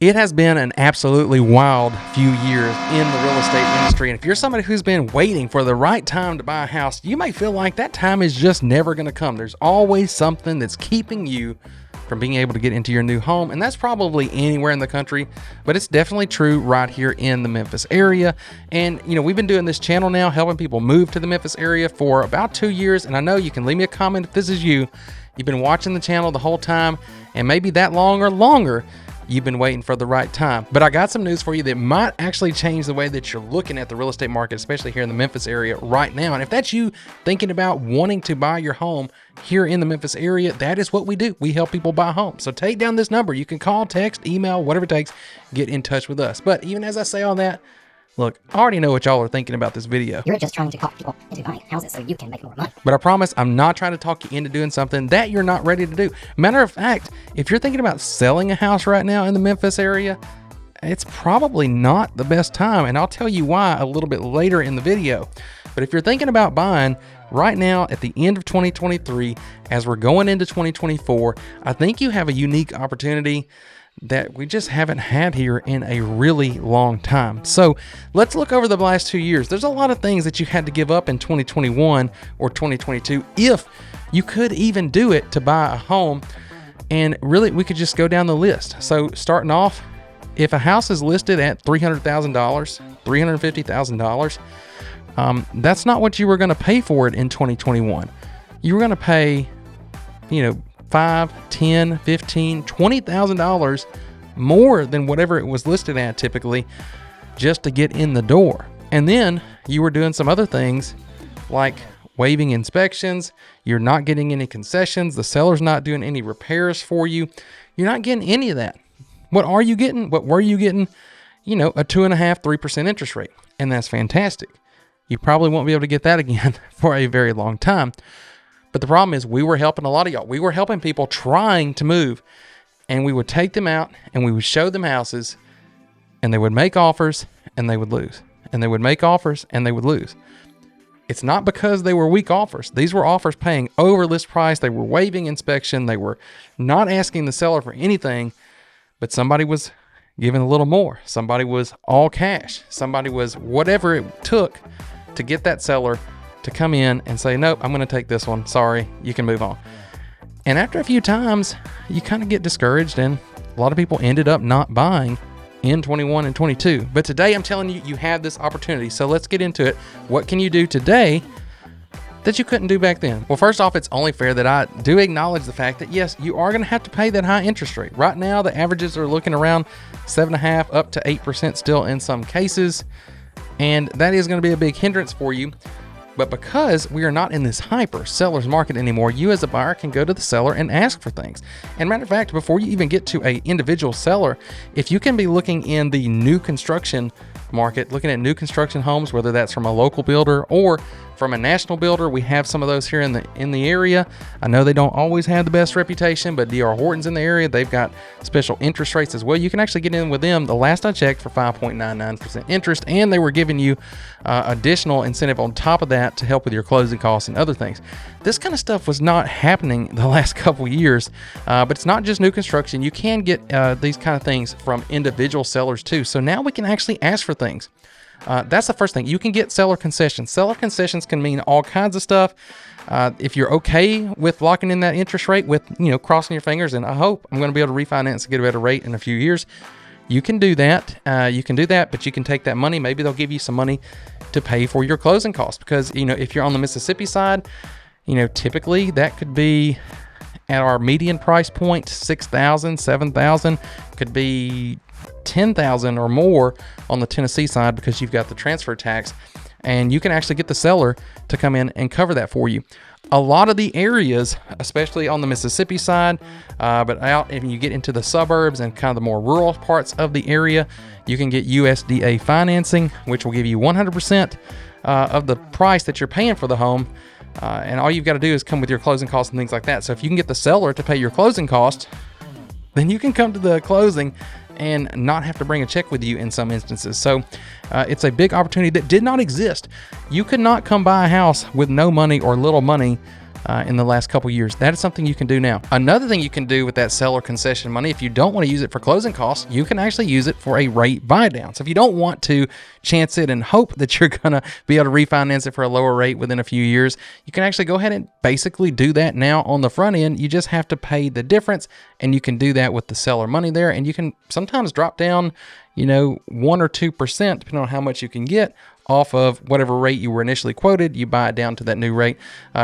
It has been an absolutely wild few years in the real estate industry. And if you're somebody who's been waiting for the right time to buy a house, you may feel like that time is just never going to come. There's always something that's keeping you from being able to get into your new home. And that's probably anywhere in the country, but it's definitely true right here in the Memphis area. And, we've been doing this channel now, helping people move to the Memphis area for about 2 years. And I know you can leave me a comment if this is you. You've been watching the channel the whole time, and maybe that long or longer, you've been waiting for the right time. But I got some news for you that might actually change the way that you're looking at the real estate market, especially here in the Memphis area right now. And if that's you thinking about wanting to buy your home here in the Memphis area, that is what we do. We help people buy homes. So take down this number. You can call, text, email, whatever it takes, get in touch with us. But even as I say all that, look, I already know what y'all are thinking about this video. You're just trying to talk people into buying houses so you can make more money. But I promise I'm not trying to talk you into doing something that you're not ready to do. Matter of fact, if you're thinking about selling a house right now in the Memphis area, it's probably not the best time. And I'll tell you why a little bit later in the video. But if you're thinking about buying right now at the end of 2023, as we're going into 2024, I think you have a unique opportunity that we just haven't had here in a really long time. So let's look over the last 2 years. There's a lot of things that you had to give up in 2021 or 2022 if you could even do it to buy a home. And really, we could just go down the list. So starting off, if a house is listed at $300,000, $350,000, that's not what you were going to pay for it in 2021. You were going to pay, $5, $10, $15, $20,000 more than whatever it was listed at typically just to get in the door. And then you were doing some other things like waiving inspections. You're not getting any concessions. The seller's not doing any repairs for you. You're not getting any of that. What are you getting? What were you getting? A 2.5%, 3% interest rate. And that's fantastic. You probably won't be able to get that again for a very long time. But the problem is we were helping a lot of y'all. We were helping people trying to move, and we would take them out and we would show them houses, and they would make offers and they would lose, and they would make offers and they would lose. It's not because they were weak offers. These were offers paying over list price. They were waiving inspection. They were not asking the seller for anything, but somebody was giving a little more. Somebody was all cash. Somebody was whatever it took to get that seller to come in and say, nope, I'm going to take this one. Sorry, you can move on. And after a few times, you kind of get discouraged, and a lot of people ended up not buying in 21 and 22. But today I'm telling you, you have this opportunity. So let's get into it. What can you do today that you couldn't do back then? Well, first off, it's only fair that I do acknowledge the fact that yes, you are going to have to pay that high interest rate. Right now, the averages are looking around 7.5% up to 8% still in some cases. And that is going to be a big hindrance for you. But because we are not in this hyper seller's market anymore, you as a buyer can go to the seller and ask for things. And matter of fact, before you even get to an individual seller, if you can be looking in the new construction market, looking at new construction homes, whether that's from a local builder or from a national builder, we have some of those here in the area. I know they don't always have the best reputation, but D.R. Horton's in the area. They've got special interest rates as well. You can actually get in with them, the last I checked, for 5.99% interest, and they were giving you additional incentive on top of that to help with your closing costs and other things. This kind of stuff was not happening the last couple years, but it's not just new construction. You can get these kind of things from individual sellers too. So now we can actually ask for things. That's the first thing. You can get seller concessions. Seller concessions can mean all kinds of stuff. If you're okay with locking in that interest rate with, crossing your fingers, and I hope I'm going to be able to refinance and get a better rate in a few years, you can do that. But you can take that money. Maybe they'll give you some money to pay for your closing costs, because, if you're on the Mississippi side, typically that could be at our median price point, $6,000, $7,000, could be $10,000 or more on the Tennessee side, because you've got the transfer tax, and you can actually get the seller to come in and cover that for you. A lot of the areas, especially on the Mississippi side, but out if you get into the suburbs and kind of the more rural parts of the area, you can get USDA financing, which will give you 100% of the price that you're paying for the home. And all you've got to do is come with your closing costs and things like that. So if you can get the seller to pay your closing costs, then you can come to the closing and not have to bring a check with you in some instances. So it's a big opportunity that did not exist. You could not come buy a house with no money or little money in the last couple years. That is something you can do now. Another thing you can do with that seller concession money, if you don't want to use it for closing costs, you can actually use it for a rate buy down. So if you don't want to chance it and hope that you're going to be able to refinance it for a lower rate within a few years, you can actually go ahead and basically do that now on the front end. You just have to pay the difference, and you can do that with the seller money there, and you can sometimes drop down 1 or 2%, depending on how much you can get off of whatever rate you were initially quoted. You buy it down to that new rate.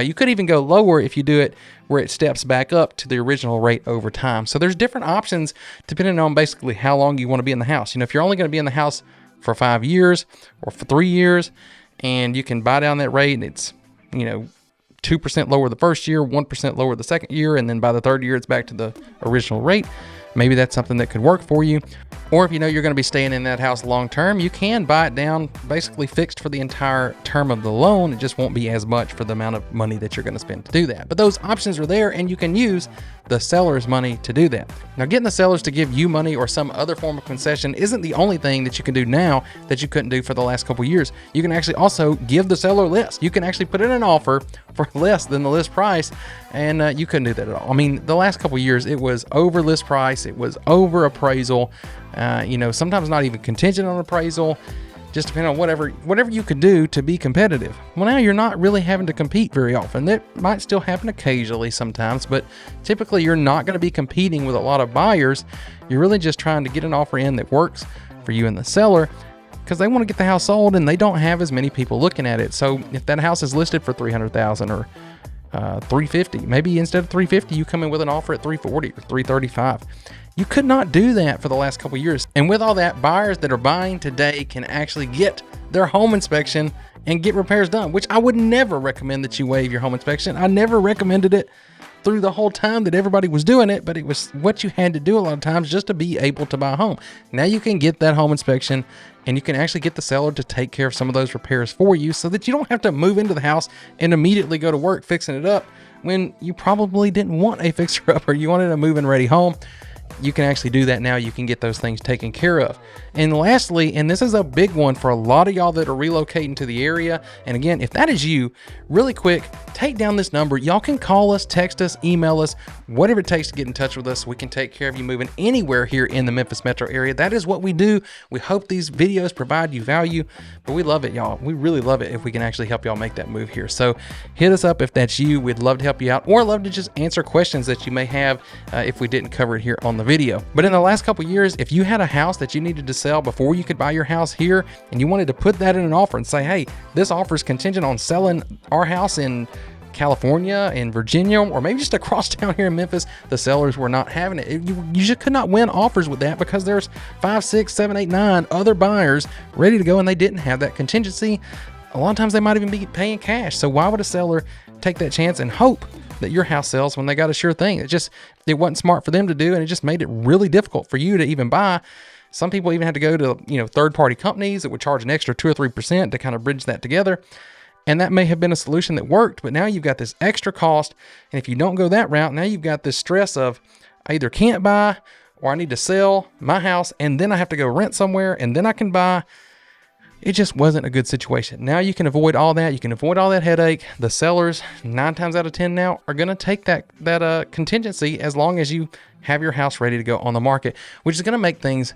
You could even go lower if you do it where it steps back up to the original rate over time. So there's different options depending on basically how long you want to be in the house. If you're only going to be in the house for 5 years or for 3 years, and you can buy down that rate, and it's 2% lower the first year, 1% lower the second year, and then by the third year it's back to the original rate. Maybe that's something that could work for you. Or if you know you're going to be staying in that house long term, you can buy it down basically fixed for the entire term of the loan. It just won't be as much for the amount of money that you're going to spend to do that. But those options are there, and you can use the seller's money to do that. Now, getting the sellers to give you money or some other form of concession isn't the only thing that you can do now that you couldn't do for the last couple of years. You can actually also give the seller less. You can actually put in an offer for less than the list price, and you couldn't do that at all. I mean, the last couple of years, it was over list price, it was over appraisal, sometimes not even contingent on appraisal, just depending on whatever you could do to be competitive. Well, now you're not really having to compete very often. That might still happen occasionally sometimes, but typically you're not going to be competing with a lot of buyers. You're really just trying to get an offer in that works for you and the seller, because they want to get the house sold and they don't have as many people looking at it. So if that house is listed for $300,000 or $350,000, maybe instead of $350,000 you come in with an offer at $340,000 or $335,000. You could not do that for the last couple of years. And with all that, buyers that are buying today can actually get their home inspection and get repairs done, which I would never recommend that you waive your home inspection. I never recommended it through the whole time that everybody was doing it, but it was what you had to do a lot of times just to be able to buy a home. Now you can get that home inspection, and you can actually get the seller to take care of some of those repairs for you so that you don't have to move into the house and immediately go to work fixing it up when you probably didn't want a fixer-upper. You wanted a move-in ready home. You can actually do that now. You can get those things taken care of. And lastly, and this is a big one for a lot of y'all that are relocating to the area, and again, if that is you, really quick, take down this number. Y'all can call us, text us, email us, whatever it takes to get in touch with us. We can take care of you moving anywhere here in the Memphis Metro area. That is what we do. We hope these videos provide you value, but we love it, y'all. We really love it if we can actually help y'all make that move here. So hit us up if that's you. We'd love to help you out, or love to just answer questions that you may have if we didn't cover it here on the video. But in the last couple of years, if you had a house that you needed to sell before you could buy your house here, and you wanted to put that in an offer and say, hey, this offer is contingent on selling our house in California, in Virginia, or maybe just across town here in Memphis, the sellers were not having it. You just could not win offers with that because there's 5, 6, 7, 8, 9 other buyers ready to go, and they didn't have that contingency. A lot of times they might even be paying cash. So why would a seller take that chance and hope that your house sells when they got a sure thing? It wasn't smart for them to do, and it just made it really difficult for you to even buy. Some people even had to go to third-party companies that would charge an extra 2 or 3% to kind of bridge that together. And that may have been a solution that worked, but now you've got this extra cost. And if you don't go that route, now you've got this stress of I either can't buy, or I need to sell my house, and then I have to go rent somewhere, and then I can buy. It just wasn't a good situation. Now you can avoid all that. You can avoid all that headache. The sellers, 9 times out of 10 now, are going to take that contingency as long as you have your house ready to go on the market, which is going to make things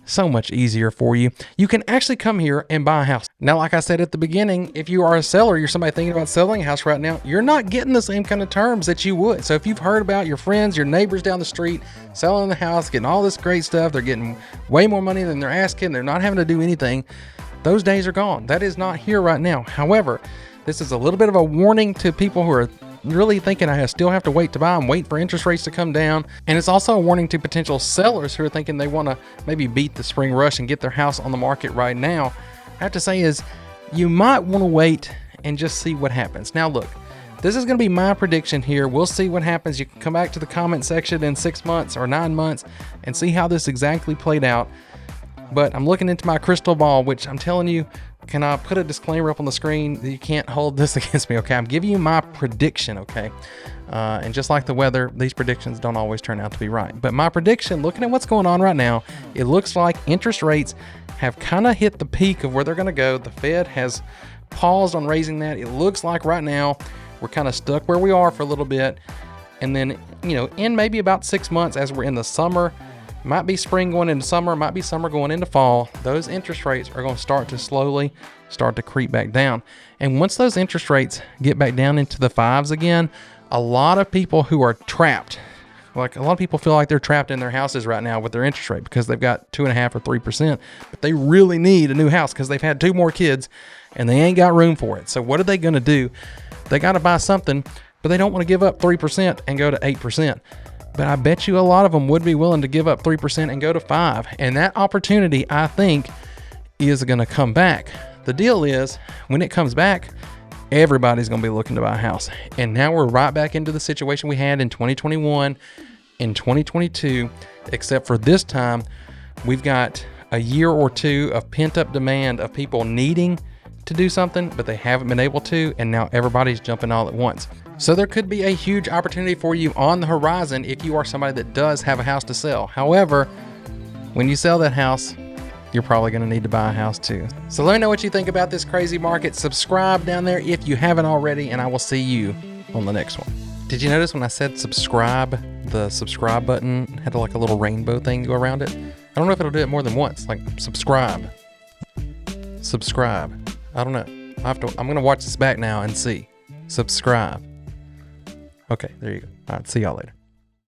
so much easier for you. You can actually come here and buy a house. Now, like I said at the beginning, if you are a seller, you're somebody thinking about selling a house right now, you're not getting the same kind of terms that you would. So if you've heard about your friends, your neighbors down the street selling the house, getting all this great stuff, they're getting way more money than they're asking, they're not having to do anything, those days are gone. That is not here right now. However, this is a little bit of a warning to people who are really thinking I still have to wait to buy. I'm waiting for interest rates to come down. And it's also a warning to potential sellers who are thinking they want to maybe beat the spring rush and get their house on the market right now. I have to say is you might want to wait and just see what happens. Now look, this is going to be my prediction here. We'll see what happens. You can come back to the comment section in 6 months or 9 months and see how this exactly played out. But I'm looking into my crystal ball, which I'm telling you, can I put a disclaimer up on the screen? You can't hold this against me, okay? I'm giving you my prediction, okay? And just like the weather, these predictions don't always turn out to be right. But my prediction, looking at what's going on right now, it looks like interest rates have kind of hit the peak of where they're going to go. The Fed has paused on raising that. It looks like right now we're kind of stuck where we are for a little bit. And then, in maybe about 6 months, as we're in the summer, might be spring going into summer, might be summer going into fall, those interest rates are going to start to slowly start to creep back down. And once those interest rates get back down into the 5s again, a lot of people who are trapped, like a lot of people feel like they're trapped in their houses right now with their interest rate because they've got 2.5% or 3%, but they really need a new house because they've had 2 more kids and they ain't got room for it. So what are they going to do? They got to buy something, but they don't want to give up 3% and go to 8%. But I bet you a lot of them would be willing to give up 3% and go to 5%. And that opportunity, I think, is going to come back. The deal is, when it comes back, everybody's going to be looking to buy a house. And now we're right back into the situation we had in 2021, in 2022, except for this time, we've got a year or 2 of pent-up demand of people needing to do something, but they haven't been able to, and now everybody's jumping all at once. So there could be a huge opportunity for you on the horizon if you are somebody that does have a house to sell. However, when you sell that house, you're probably going to need to buy a house too. So let me know what you think about this crazy market. Subscribe down there if you haven't already, and I will see you on the next one. Did you notice when I said subscribe, the subscribe button had like a little rainbow thing go around it? I don't know if it'll do it more than once. Like subscribe. I don't know. I'm going to watch this back now and see. Subscribe. Okay, there you go. All right, see y'all later.